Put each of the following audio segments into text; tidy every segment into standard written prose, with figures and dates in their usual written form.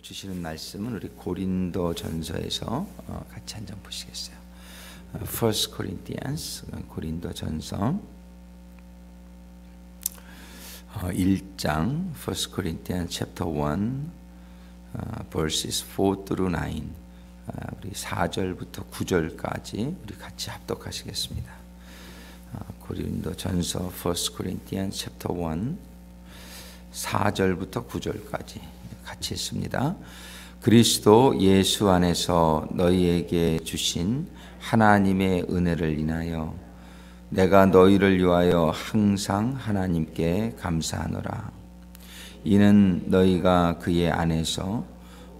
주시는 말씀은 우리 고린도 전서에서 같이 한 장 보시겠어요? First Corinthians, 고린도 전서 1장, First Corinthians chapter 1, verses 4 through 9, 우리 4절부터 9절까지 우리 같이 합독하시겠습니다. 고린도 전서 First Corinthians chapter 1, 4절부터 9절까지 같이 읽습니다. 그리스도 예수 안에서 너희에게 주신 하나님의 은혜를 인하여 내가 너희를 위하여 항상 하나님께 감사하노라. 이는 너희가 그의 안에서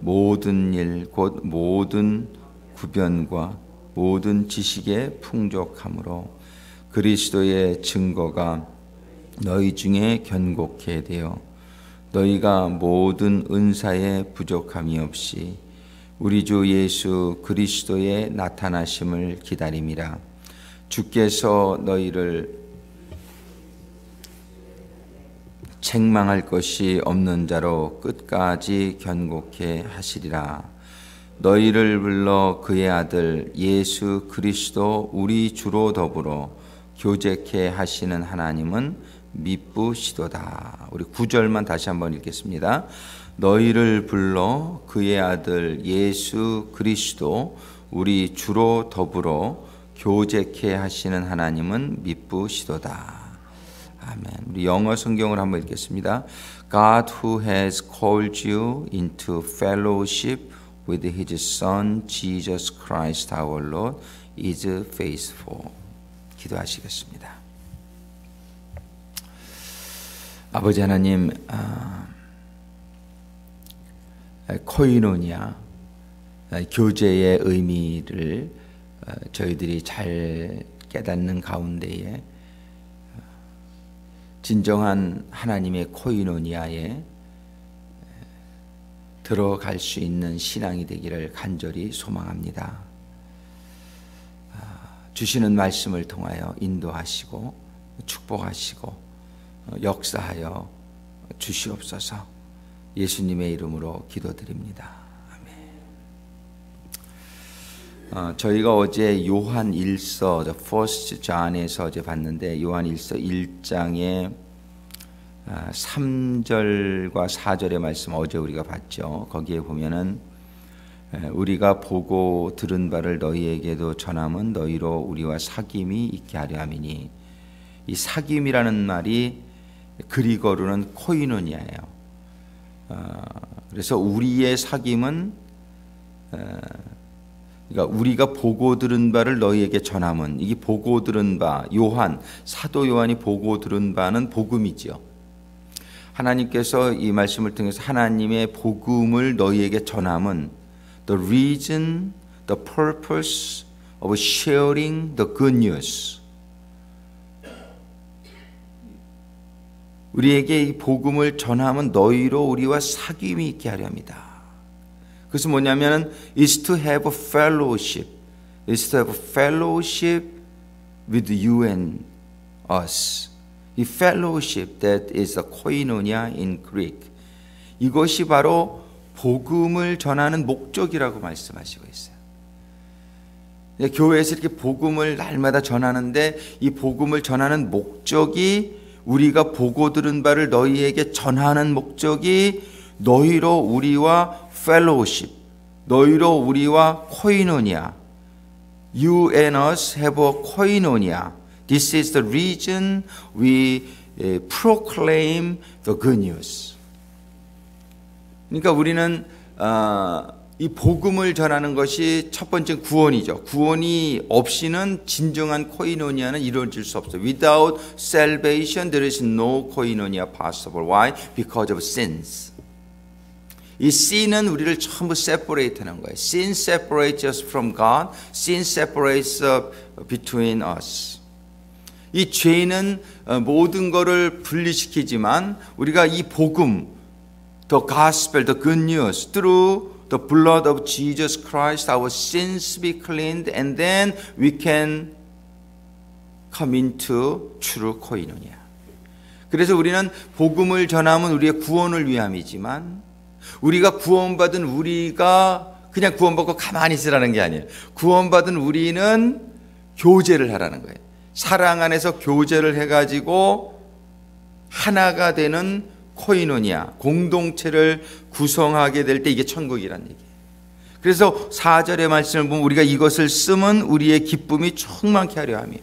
모든 일 곧 모든 구변과 모든 지식에 풍족함으로 그리스도의 증거가 너희 중에 견고케 되어 너희가 모든 은사에 부족함이 없이 우리 주 예수 그리스도의 나타나심을 기다림이라. 주께서 너희를 책망할 것이 없는 자로 끝까지 견고케 하시리라. 너희를 불러 그의 아들 예수 그리스도 우리 주로 더불어 교제케 하시는 하나님은 미쁘시도다. 우리 9절만 다시 한번 읽겠습니다. 너희를 불러 그의 아들 예수 그리스도 우리 주로 더불어 교제케 하시는 하나님은 미쁘시도다. 아멘. 우리 영어 성경을 한번 읽겠습니다. God who has called you into fellowship with his son Jesus Christ our Lord is faithful. 기도하시겠습니다. 아버지 하나님, 코이노니아 교제의 의미를 저희들이 잘 깨닫는 가운데에 진정한 하나님의 코이노니아에 들어갈 수 있는 신앙이 되기를 간절히 소망합니다. 주시는 말씀을 통하여 인도하시고 축복하시고 역사하여 주시옵소서. 예수님의 이름으로 기도드립니다. 아멘. 저희가 어제 요한 1서, The First John에서 어제 봤는데 요한 1서 1장의 3절과 4절의 말씀 어제 우리가 봤죠. 거기에 보면은 우리가 보고 들은 바를 너희에게도 전함은 너희로 우리와 사귐이 있게 하려 함이니. 이 사귐이라는 말이 그리거로는 코이노니아예요. 그래서 우리의 사귐은 그러니까 우리가 보고 들은 바를 너희에게 전함은, 이게 보고 들은 바, 요한, 사도 요한이 보고 들은 바는 복음이지요. 하나님께서 이 말씀을 통해서 하나님의 복음을 너희에게 전함은 the reason, the purpose of sharing the good news. 우리에게 이 복음을 전함은 너희로 우리와 사귐이 있게 하려 합니다. 그것은 뭐냐면 is to have a fellowship. is to have a fellowship with you and us. 이 fellowship that is a koinonia in Greek. 이것이 바로 복음을 전하는 목적이라고 말씀하시고 있어요. 교회에서 이렇게 복음을 날마다 전하는데 이 복음을 전하는 목적이 우리가 보고 들은 바를 너희에게 전하는 목적이 너희로 우리와 fellowship, 너희로 우리와 koinonia. You and us have a koinonia. This is the reason we proclaim the good news. 그러니까 우리는 이 복음을 전하는 것이 첫 번째 구원이죠. 구원이 없이는 진정한 코이노니아는 이루어질 수 없어요. Without salvation there is no koinonia possible. Why? Because of sins. 이 sin은 우리를 전부 separate 하는 거예요. Sin separates us from God. Sin separates between us. 이 죄는 모든 것을 분리시키지만 우리가 이 복음, the gospel, the good news, through the blood of Jesus Christ, our sins be cleansed, and then we can come into true koinonia. 그래서 우리는 복음을 전함은 우리의 구원을 위함이지만 우리가 구원받은 우리가 그냥 구원받고 가만히 있으라는 게 아니에요. 구원받은 우리는 교제를 하라는 거예요. 사랑 안에서 교제를 해가지고 하나가 되는 코이노니아, 공동체를 구성하게 될 때 이게 천국이란 얘기예요. 그래서 4절의 말씀을 보면 우리가 이것을 쓰면 우리의 기쁨이 충만케 하려 하며,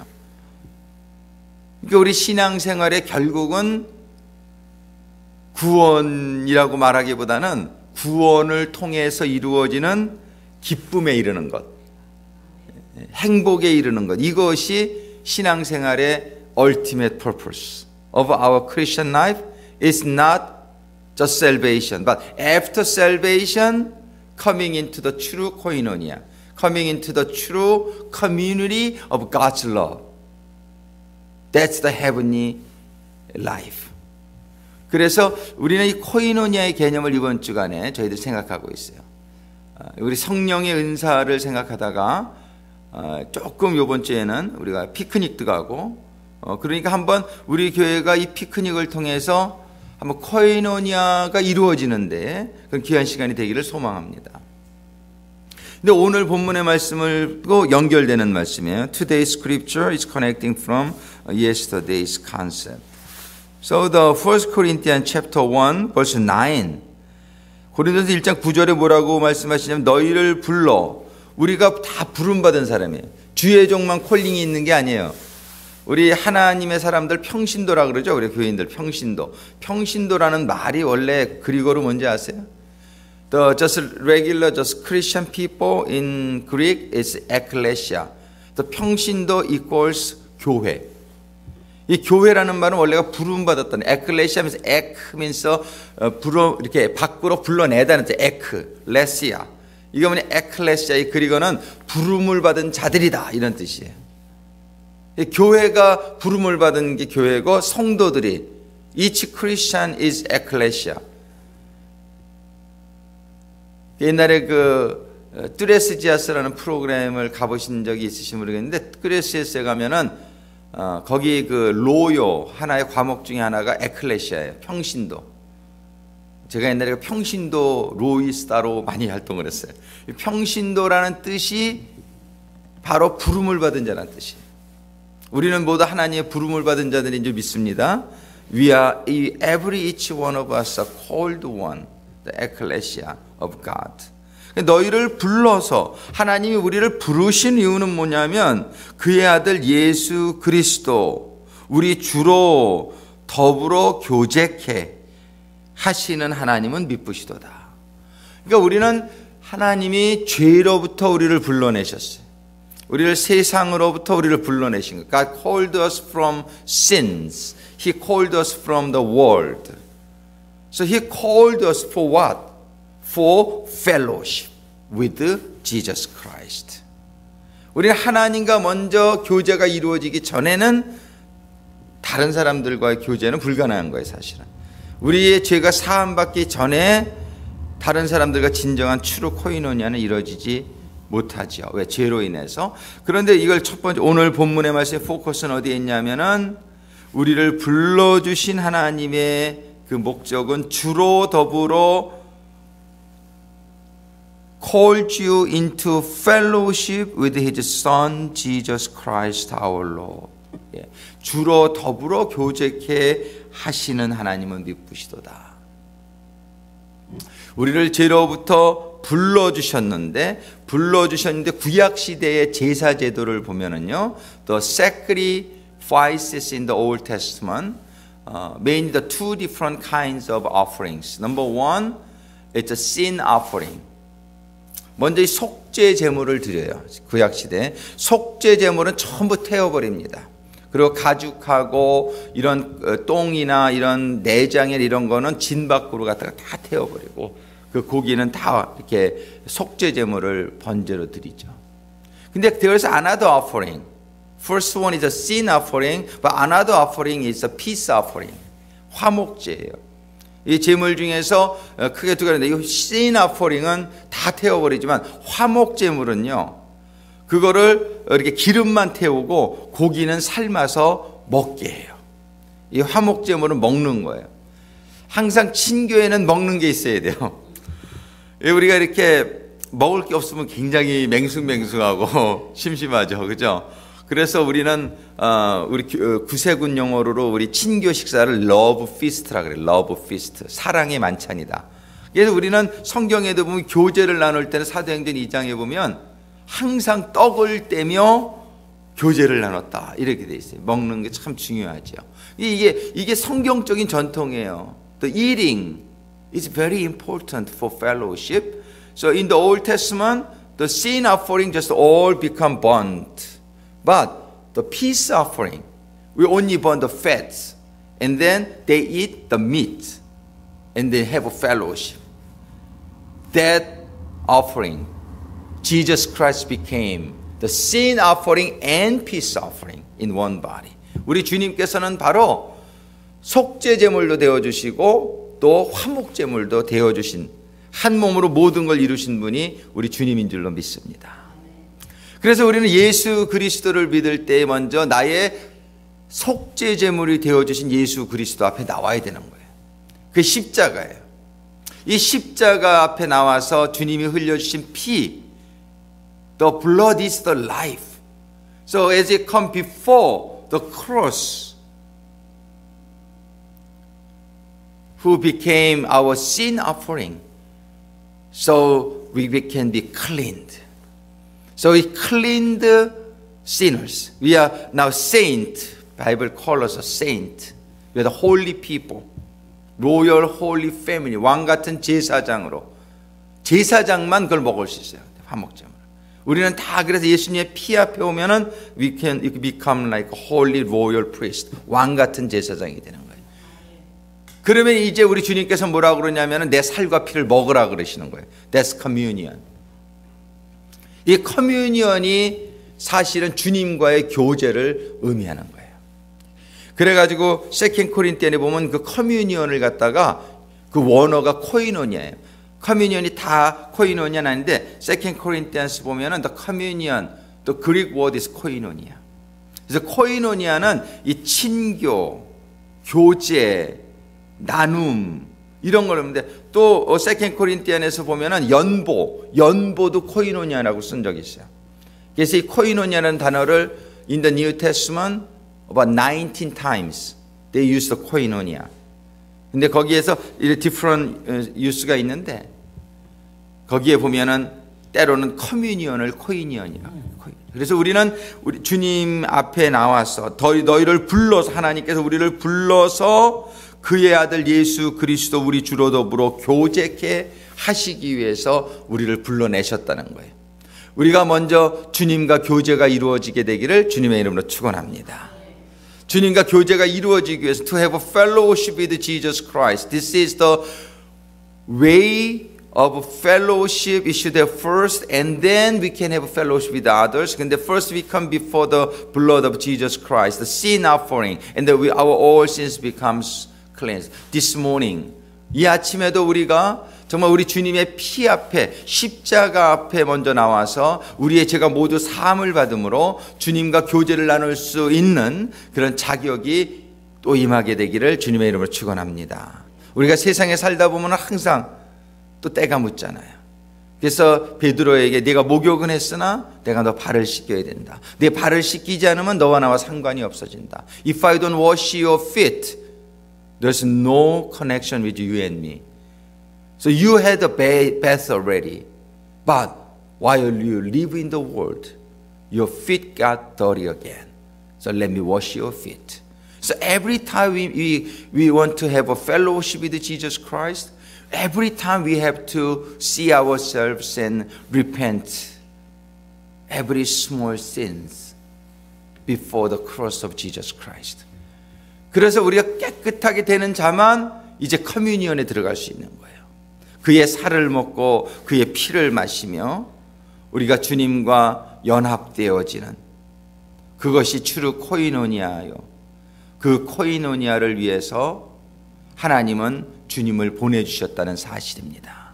그러니까 우리 신앙생활의 결국은 구원이라고 말하기보다는 구원을 통해서 이루어지는 기쁨에 이르는 것, 행복에 이르는 것, 이것이 신앙생활의 ultimate purpose of our Christian life is not just salvation, but after salvation, coming into the true koinonia, coming into the true community of God's love. That's the heavenly life. 그래서 우리는 이 코이노니아의 개념을 이번 주간에 저희들 생각하고 있어요. 우리 성령의 은사를 생각하다가 조금 이번 주에는 우리가 피크닉도 가고, 그러니까 한번 우리 교회가 이 피크닉을 통해서 한번 코이노니아가 이루어지는데 그런 귀한 시간이 되기를 소망합니다. 근데 오늘 본문의 말씀을고 연결되는 말씀이에요. Today's scripture is connecting from yesterday's concept. So the 1 Corinthians chapter 1 verse 9, 고린도서 1장 9절에 뭐라고 말씀하시냐면 너희를 불러, 우리가 다 부름받은 사람이에요. 주의 종만 콜링이 있는 게 아니에요. 우리 하나님의 사람들 평신도라 그러죠. 우리 교인들 평신도. 평신도라는 말이 원래 그리고로 뭔지 아세요? The just regular, just Christian people in Greek is ekklesia. The 평신도 equals 교회. 이 교회라는 말은 원래가 부름받았던, ekklesia means ek means 이렇게 밖으로 불러내다는 뜻, ekklesia. 이거 뭐냐, ekklesia. 그리고는 부름을 받은 자들이다 이런 뜻이에요. 교회가 부름을 받은 게 교회고, 성도들이 each Christian is ekklesia. 옛날에 그 뚜레스지아스라는 프로그램을 가보신 적이 있으신지 모르겠는데, 뚜레스지아스에 가면은 거기 그 로요 하나의 과목 중에 하나가 에클레시아예요. 평신도. 제가 옛날에 평신도 로이스타로 많이 활동을 했어요. 평신도라는 뜻이 바로 부름을 받은 자라는 뜻이에요. 우리는 모두 하나님의 부름을 받은 자들인 줄 믿습니다. We are every each one of us are called one, the ecclesia of God. 너희를 불러서, 하나님이 우리를 부르신 이유는 뭐냐면 그의 아들 예수 그리스도 우리 주로 더불어 교제케 하시는 하나님은 미쁘시도다. 그러니까 우리는 하나님이 죄로부터 우리를 불러내셨어요. 우리를 세상으로부터 우리를 불러내신 것. God called us from sins. He called us from the world. So He called us for what? For fellowship with Jesus Christ. 우리는 하나님과 먼저 교제가 이루어지기 전에는 다른 사람들과의 교제는 불가능한 거예요, 사실은. 우리의 죄가 사함받기 전에 다른 사람들과 진정한 추루 코이노니아는 이루어지지 못하죠. 왜? 죄로 인해서. 그런데 이걸 첫 번째 오늘 본문의 말씀의 포커스는 어디에 있냐면은 우리를 불러주신 하나님의 그 목적은 주로 더불어 called you into fellowship with His Son Jesus Christ our Lord. 주로 더불어 교제케 하시는 하나님은 미쁘시도다. 우리를 죄로부터 불러주셨는데 구약시대의 제사제도를 보면은요, the sacrifices in the Old Testament, mainly the two different kinds of offerings. Number one, it's a sin offering. 먼저 이 속죄 제물을 드려요. 구약시대 속죄 제물은 전부 태워버립니다. 그리고 가죽하고 이런 똥이나 이런 내장이나 이런 거는 진 밖으로 갖다가 다 태워버리고 그 고기는 다 이렇게 속죄 제물을 번제로 드리죠. 근데 there's another offering. First one is a sin offering, but another offering is a peace offering. 화목제예요. 이 제물 중에서 크게 두 가지인데, 이 sin offering은 다 태워버리지만 화목 제물은요, 그거를 이렇게 기름만 태우고 고기는 삶아서 먹게 해요. 이 화목 제물은 먹는 거예요. 항상 친교회는 먹는 게 있어야 돼요. 우리가 이렇게 먹을 게 없으면 굉장히 맹숭맹숭하고 심심하죠, 그죠? 그래서 우리는 우리 구세군 용어로 우리 친교 식사를 러브 피스트라 그래요. 러브 피스트, 사랑의 만찬이다. 그래서 우리는 성경에도 보면 교제를 나눌 때는 사도행전 2장에 보면 항상 떡을 떼며 교제를 나눴다 이렇게 돼 있어요. 먹는 게 참 중요하죠. 이게 성경적인 전통이에요. The eating is very important for fellowship. So in the Old Testament, the sin offering just all become burnt. But the peace offering, we only burn the fats, and then they eat the meat, and they have a fellowship. That offering, Jesus Christ became the sin offering and peace offering in one body. 우리 주님께서는 바로 속죄 제물도 되어 주시고 또 화목 제물도 되어 주신 한 몸으로 모든 걸 이루신 분이 우리 주님인 줄로 믿습니다. 그래서 우리는 예수 그리스도를 믿을 때 먼저 나의 속죄 제물이 되어 주신 예수 그리스도 앞에 나와야 되는 거예요. 그게 십자가예요. 이 십자가 앞에 나와서 주님이 흘려 주신 피, the blood is the life. So as it come before the cross, who became our sin offering, so we can be cleaned. So he cleaned sinners. We are now saint. Bible calls us a saint. We are the holy people. Royal holy family. 왕 같은 제사장으로. 제사장만 그걸 먹을 수 있어요. 화목제물. 우리는 다 그래서 예수님의 피 앞에 오면은 we can become like a holy royal priest. 왕 같은 제사장이 되는 거예요. 그러면 이제 우리 주님께서 뭐라고 그러냐면은 내 살과 피를 먹으라 그러시는 거예요. That's communion. 이 커뮤니언이 사실은 주님과의 교제를 의미하는 거예요. 그래가지고 세컨 코린티안에 보면 그 커뮤니언을 갖다가 그 원어가 코이노니아예요. 커뮤니언이 다 코이노니아 아닌데 세컨 코린티안스 보면은 the communion, the Greek word is koinonia. 그래서 코이노니아는 이 친교, 교제, 나눔 이런 걸 하는데 또 세컨 코린티안에서 보면은 연보도 코이노니아라고 쓴 적이 있어요. 그래서 이 코이노니아라는 단어를 in the New Testament about 19 times they use the koinonia. 근데 거기에서 different use가 있는데 거기에 보면은 때로는 커뮤니언을 코이니언이라고 해요. 그래서 우리는 우리 주님 앞에 나와서 너희를 불러서 하나님께서 우리를 불러서 그의 아들 예수 그리스도 우리 주로 더불어 교제케 하시기 위해서 우리를 불러내셨다는 거예요. 우리가 먼저 주님과 교제가 이루어지게 되기를 주님의 이름으로 축원합니다. 주님과 교제가 이루어지기 위해서 to have a fellowship with Jesus Christ. This is the way of fellowship. We should have first and then we can have a fellowship with others. 근데 first we come before the blood of Jesus Christ, the sin offering, and then our all sins becomes cleansed. This morning, 이 아침에도 우리가 정말 우리 주님의 피 앞에 십자가 앞에 먼저 나와서 우리의 죄가 모두 사함을 받음으로 주님과 교제를 나눌 수 있는 그런 자격이 또 임하게 되기를 주님의 이름으로 축원합니다. 우리가 세상에 살다 보면 항상 또 때가 묻잖아요. 그래서 베드로에게 네가 목욕은 했으나 내가 너 발을 씻겨야 된다. 내 발을 씻기지 않으면 너와 나와 상관이 없어진다. If I don't wash your feet, there's no connection with you and me. So you had a bath already, but while you live in the world, your feet got dirty again. So let me wash your feet. So every time we want to have a fellowship with Jesus Christ, every time we have to see ourselves and repent every small sins before the cross of Jesus Christ. 그래서 우리가 깨끗하게 되는 자만 이제 커뮤니언에 들어갈 수 있는 거예요. 그의 살을 먹고 그의 피를 마시며 우리가 주님과 연합되어지는 그것이 추루 코이노니아요. 그 코이노니아를 위해서 하나님은 주님을 보내주셨다는 사실입니다.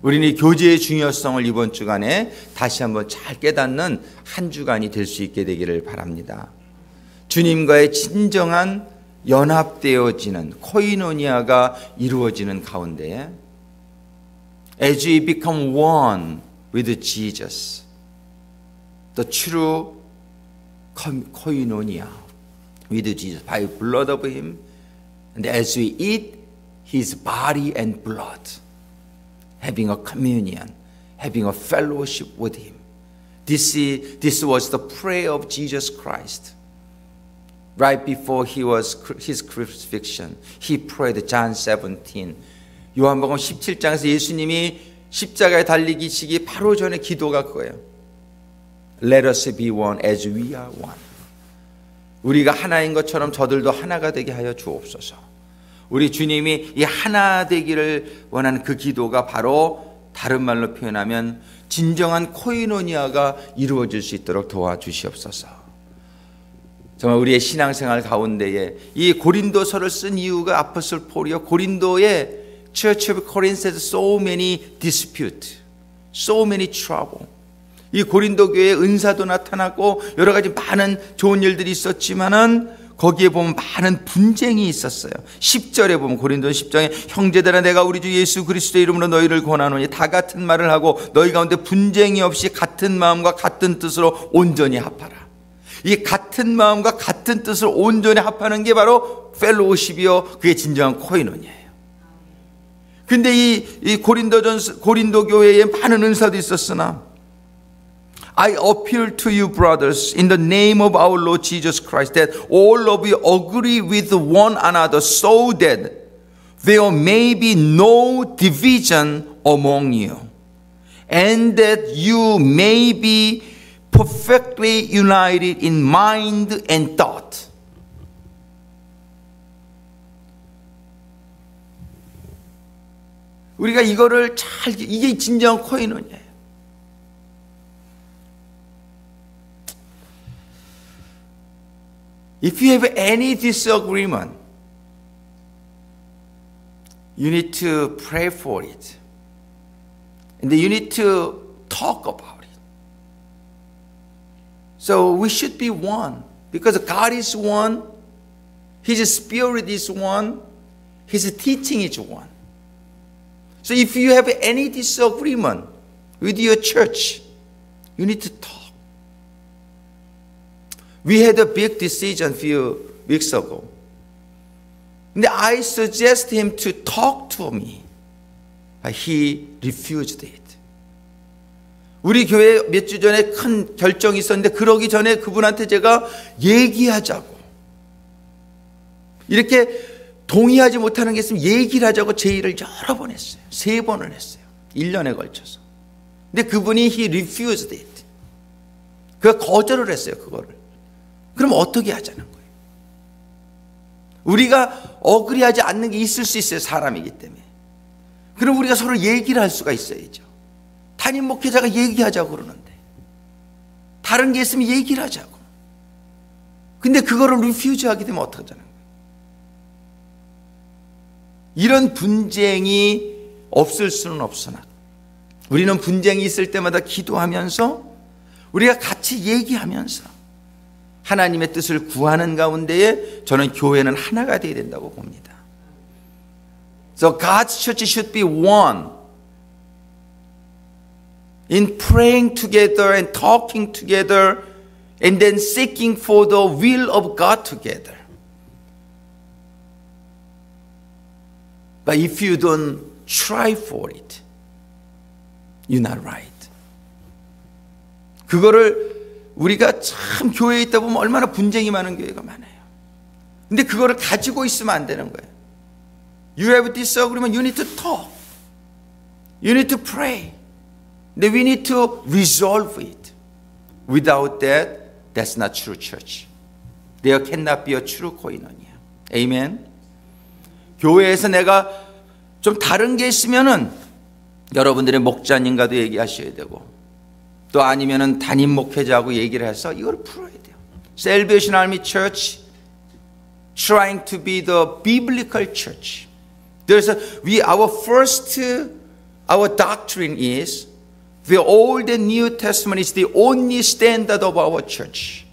우리는 이 교제의 중요성을 이번 주간에 다시 한번 잘 깨닫는 한 주간이 될 수 있게 되기를 바랍니다. 주님과의 진정한 연합되어지는 코이노니아가 이루어지는 가운데 As we become one with Jesus, the true koinonia with Jesus, by blood of him, and as we eat his body and blood, having a communion, having a fellowship with him. This was the prayer of Jesus Christ. Right before his crucifixion, he prayed John 17. 요한복음 17장에서 예수님이 십자가에 달리시기 바로 전에 기도가 그거예요. Let us be one as we are one. 우리가 하나인 것처럼 저들도 하나가 되게 하여 주옵소서. 우리 주님이 이 하나 되기를 원하는 그 기도가 바로 다른 말로 표현하면 진정한 코이노니아가 이루어질 수 있도록 도와주시옵소서. 정말 우리의 신앙생활 가운데에 이 고린도서를 쓴 이유가 아포스톨 폴이요, 고린도의 Church of Corinth has so many disputes, so many trouble. 이 고린도 교회에 은사도 나타났고 여러 가지 많은 좋은 일들이 있었지만은 거기에 보면 많은 분쟁이 있었어요. 10절에 보면 고린도 10장에 형제들아 내가 우리 주 예수 그리스도의 이름으로 너희를 권하노니 다 같은 말을 하고 너희 가운데 분쟁이 없이 같은 마음과 같은 뜻으로 온전히 합하라. 이 같은 마음과 같은 뜻을 온전히 합하는 게 바로 펠로우십이요, 그게 진정한 코이노니아예요. 근데 이 고린도 교회에 많은 은사도 있었으나 I appeal to you brothers in the name of our Lord Jesus Christ that all of you agree with one another so that there may be no division among you and that you may be perfectly united in mind and thought. 우리가 이거를 이게 진정한 코이노니아예요. If you have any disagreement, you need to pray for it. And then you need to talk about it. So we should be one. Because God is one. His Spirit is one. His teaching is one. So if you have any disagreement with your church, you need to talk. We had a big decision a few weeks ago. And I suggested him to talk to me. But he refused it. 우리 교회 몇 주 전에 큰 결정이 있었는데 그러기 전에 그분한테 제가 얘기하자고. 이렇게 동의하지 못하는 게 있으면 얘기를 하자고 제의를 여러 번 했어요. 3번을 했어요. 1년에 걸쳐서. 근데 그분이 he refused it. 그가 거절을 했어요, 그거를. 그럼 어떻게 하자는 거예요? 우리가 어그리하지 않는 게 있을 수 있어요, 사람이기 때문에. 그럼 우리가 서로 얘기를 할 수가 있어야죠. 담임 목회자가 얘기하자고 그러는데 다른 게 있으면 얘기를 하자고. 근데 그거를 refuse 하게 되면 어떡하자는 거예요? 이런 분쟁이 없을 수는 없으나 우리는 분쟁이 있을 때마다 기도하면서 우리가 같이 얘기하면서 하나님의 뜻을 구하는 가운데에 저는 교회는 하나가 되어야 된다고 봅니다. So God's church should be one in praying together and talking together and then seeking for the will of God together. But if you don't try for it, you're not right. 그거를 우리가 참 교회에 있다 보면 얼마나 분쟁이 많은 교회가 많아요. 근데 그거를 가지고 있으면 안 되는 거예요. You have disagreement, you need to talk. You need to pray. Then we need to resolve it. Without that, that's not true church. There cannot be a true koinonia. Amen. 교회에서 내가 좀 다른 게 있으면은 여러분들의 목자님과도 얘기하셔야 되고 또 아니면은 담임 목회자하고 얘기를 해서 이걸 풀어야 돼요. Salvation Army Church trying to be the biblical church. 그래서 our doctrine is the Old and New Testament is the only standard of our church.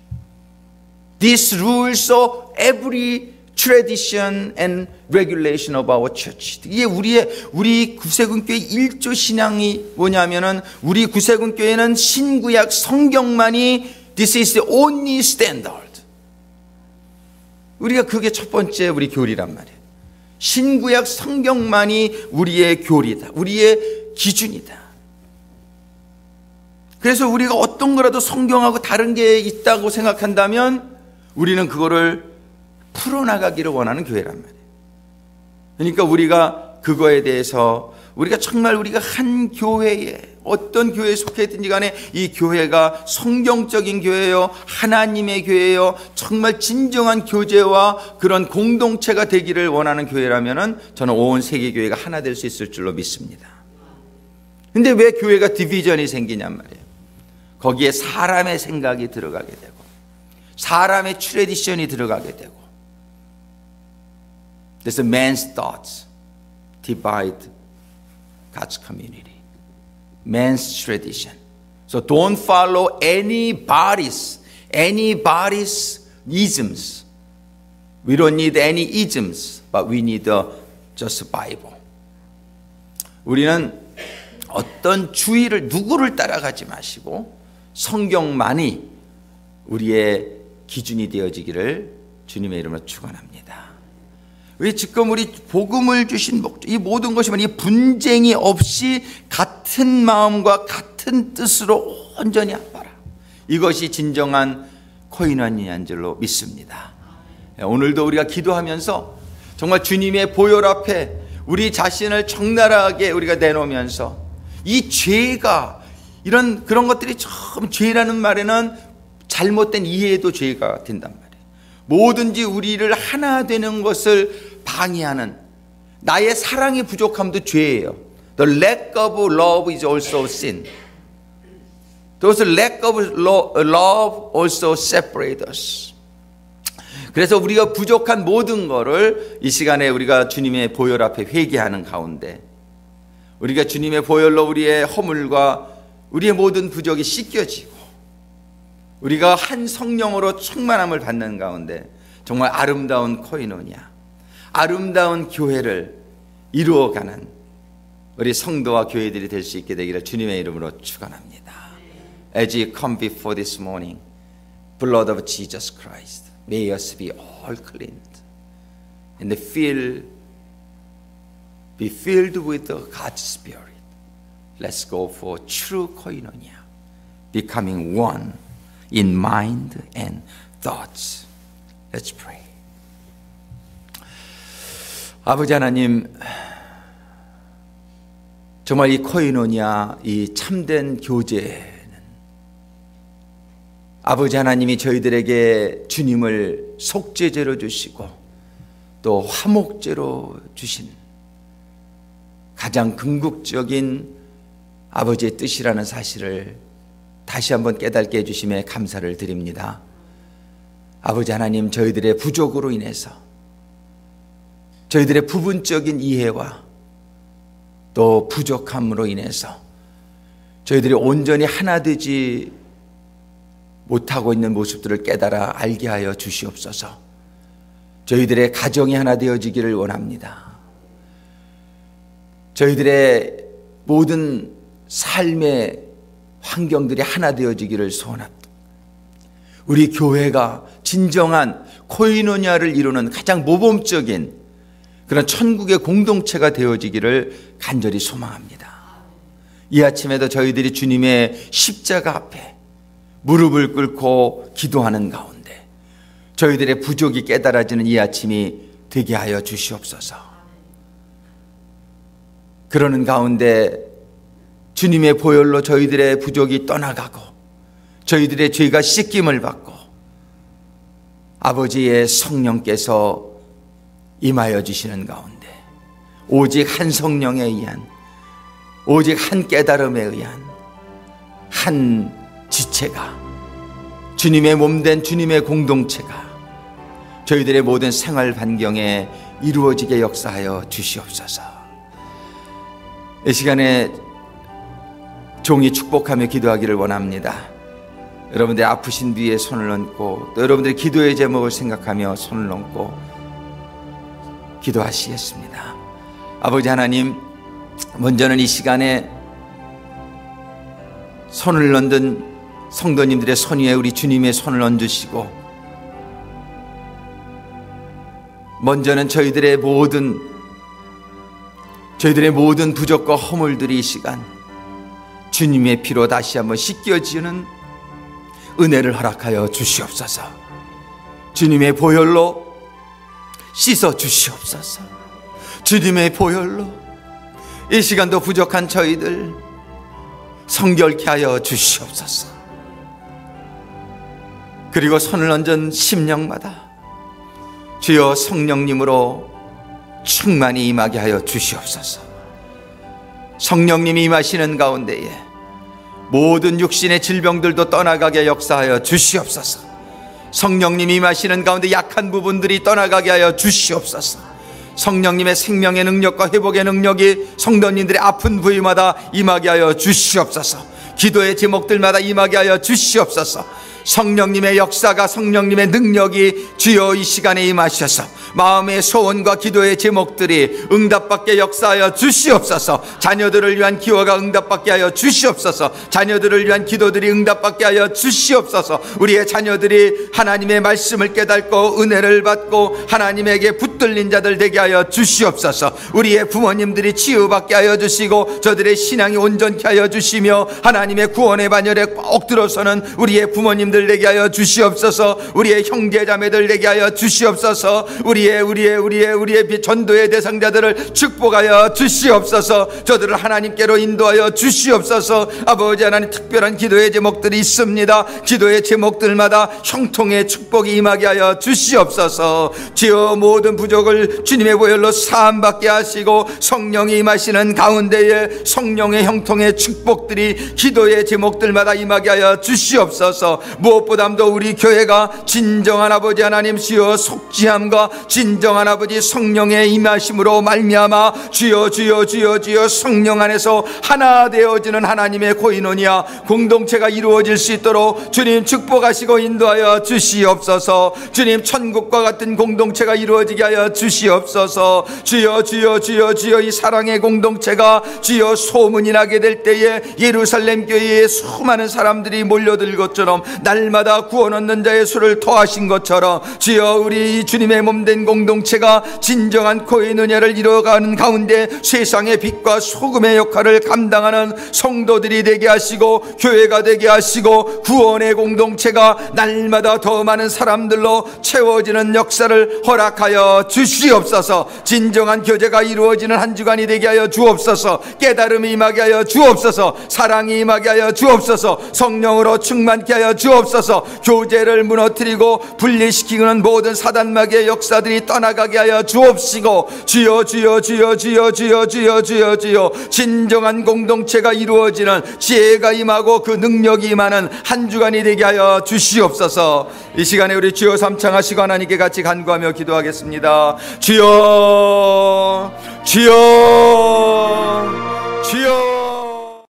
This rules so every tradition and regulation of our church. 이게 우리 구세군교회 1조 신앙이 뭐냐면은 우리 구세군교회는 신구약 성경만이 this is the only standard. 우리가 그게 첫 번째 우리 교리란 말이에요. 신구약 성경만이 우리의 교리다. 우리의 기준이다. 그래서 우리가 어떤 거라도 성경하고 다른 게 있다고 생각한다면 우리는 그거를 풀어나가기를 원하는 교회란 말이에요. 그러니까 우리가 그거에 대해서 우리가 정말 우리가 한 교회에 어떤 교회에 속해 있든지 간에 이 교회가 성경적인 교회요, 하나님의 교회요, 정말 진정한 교제와 그런 공동체가 되기를 원하는 교회라면은 저는 온 세계 교회가 하나 될 수 있을 줄로 믿습니다. 근데 왜 교회가 디비전이 생기냔 말이에요. 거기에 사람의 생각이 들어가게 되고 사람의 트래디션이 들어가게 되고 그래서 man's thoughts divide God's community. Man's tradition. So don't follow anybody's isms. We don't need any isms, but we need just Bible. 우리는 어떤 주의를 누구를 따라가지 마시고 성경만이 우리의 기준이 되어지기를 주님의 이름으로 축원합니다. 우리 지금 우리 복음을 주신 목적, 이 모든 것이 이 분쟁이 없이 같은 마음과 같은 뜻으로 온전히 하라. 이것이 진정한 코인원이한 줄로 믿습니다. 오늘도 우리가 기도하면서 정말 주님의 보혈 앞에 우리 자신을 적나라하게 우리가 내놓으면서 이 죄가 그런 것들이 처음 죄라는 말에는 잘못된 이해도 죄가 된단 말이에요. 뭐든지 우리를 하나 되는 것을 방해하는 나의 사랑이 부족함도 죄예요. The lack of love is also sin. Those lack of love also separate us. 그래서 우리가 부족한 모든 것을 이 시간에 우리가 주님의 보혈 앞에 회개하는 가운데 우리가 주님의 보혈로 우리의 허물과 우리의 모든 부족이 씻겨지고 우리가 한 성령으로 충만함을 받는 가운데 정말 아름다운 코이노니아, 아름다운 교회를 이루어가는 우리 성도와 교회들이 될 수 있게 되기를 주님의 이름으로 축원합니다. As you come before this morning, blood of Jesus Christ, may us be all cleansed and be filled with God's Spirit. Let's go for true koinonia, becoming one in mind and thoughts. Let's pray. 아버지 하나님, 정말 이 코이노니아, 이 참된 교제는 아버지 하나님이 저희들에게 주님을 속죄제로 주시고 또 화목제로 주신 가장 궁극적인 아버지의 뜻이라는 사실을 다시 한번 깨닫게 해주심에 감사를 드립니다. 아버지 하나님, 저희들의 부족으로 인해서 저희들의 부분적인 이해와 또 부족함으로 인해서 저희들이 온전히 하나 되지 못하고 있는 모습들을 깨달아 알게 하여 주시옵소서. 저희들의 가정이 하나 되어지기를 원합니다. 저희들의 모든 삶의 환경들이 하나 되어지기를 소원합니다. 우리 교회가 진정한 코이노니아를 이루는 가장 모범적인 그런 천국의 공동체가 되어지기를 간절히 소망합니다. 이 아침에도 저희들이 주님의 십자가 앞에 무릎을 꿇고 기도하는 가운데 저희들의 부족이 깨달아지는 이 아침이 되게 하여 주시옵소서. 그러는 가운데 주님의 보혈로 저희들의 부족이 떠나가고 저희들의 죄가 씻김을 받고 아버지의 성령께서 임하여 주시는 가운데 오직 한 성령에 의한, 오직 한 깨달음에 의한 한 지체가, 주님의 몸된 주님의 공동체가 저희들의 모든 생활 반경에 이루어지게 역사하여 주시옵소서. 이 시간에 종이 축복하며 기도하기를 원합니다. 여러분들 아프신 뒤에 손을 얹고 또 여러분들의 기도의 제목을 생각하며 손을 얹고 기도하시겠습니다. 아버지 하나님, 먼저는 이 시간에 손을 얹은 성도님들의 손 위에 우리 주님의 손을 얹으시고, 먼저는 저희들의 모든 부족과 허물들이 이 시간 주님의 피로 다시 한번 씻겨지는 은혜를 허락하여 주시옵소서. 주님의 보혈로 씻어 주시옵소서. 주님의 보혈로 이 시간도 부족한 저희들 성결케 하여 주시옵소서. 그리고 손을 얹은 심령마다 주여 성령님으로 충만히 임하게 하여 주시옵소서. 성령님이 임하시는 가운데에 모든 육신의 질병들도 떠나가게 역사하여 주시옵소서. 성령님이 임하시는 가운데 약한 부분들이 떠나가게 하여 주시옵소서. 성령님의 생명의 능력과 회복의 능력이 성도님들의 아픈 부위마다 임하게 하여 주시옵소서. 기도의 제목들마다 임하게 하여 주시옵소서. 성령님의 역사가, 성령님의 능력이 주여 이 시간에 임하셔서 마음의 소원과 기도의 제목들이 응답받게 역사하여 주시옵소서. 자녀들을 위한 기도가 응답받게 하여 주시옵소서. 자녀들을 위한 기도들이 응답받게 하여 주시옵소서. 우리의 자녀들이 하나님의 말씀을 깨닫고 은혜를 받고 하나님에게 붙들린 자들 되게 하여 주시옵소서. 우리의 부모님들이 치유받게 하여 주시고 저들의 신앙이 온전케 하여 주시며 하나님의 구원의 반열에 꼭 들어서는 우리의 부모님들 되게 하여 주시옵소서. 우리의 형제자매들 되게 하여 주시옵소서. 우리의 전도의 대상자들을 축복하여 주시옵소서. 저들을 하나님께로 인도하여 주시옵소서. 아버지 하나님, 특별한 기도의 제목들이 있습니다. 기도의 제목들마다 형통의 축복이 임하게 하여 주시옵소서. 주여 모든 부족을 주님의 보혈로 사함받게 하시고 성령이 임하시는 가운데에 성령의 형통의 축복들이 기도의 제목들마다 임하게 하여 주시옵소서. 무엇보다도 우리 교회가 진정한 아버지 하나님 주여 속지함과 진정한 아버지 성령의 임하심으로 말미암아 주여 성령 안에서 하나 되어지는 하나님의 코이노니아 공동체가 이루어질 수 있도록 주님 축복하시고 인도하여 주시옵소서. 주님, 천국과 같은 공동체가 이루어지게 하여 주시옵소서. 주여 이 사랑의 공동체가 주여 소문이 나게 될 때에 예루살렘 교회에 수많은 사람들이 몰려들 것처럼, 날마다 구원 얻는 자의 수를 더하신 것처럼 주여 우리 주님의 몸된 공동체가 진정한 코인은혜를 이루어가는 가운데 세상의 빛과 소금의 역할을 감당하는 성도들이 되게 하시고 교회가 되게 하시고 구원의 공동체가 날마다 더 많은 사람들로 채워지는 역사를 허락하여 주시옵소서. 진정한 교제가 이루어지는 한 주간이 되게 하여 주옵소서. 깨달음이 임하게 하여 주옵소서. 사랑이 임하게 하여 주옵소서. 성령으로 충만케 하여 주옵소서. 교제를 무너뜨리고 분리시키는 모든 사단마귀의 역사들이 떠나가게 하여 주옵시고 주여 진정한 공동체가 이루어지는 지혜가 임하고 그 능력이 임하는 한 주간이 되게 하여 주시옵소서. 이 시간에 우리 주여 삼창하시고 하나님께 같이 간구하며 기도하겠습니다. 주여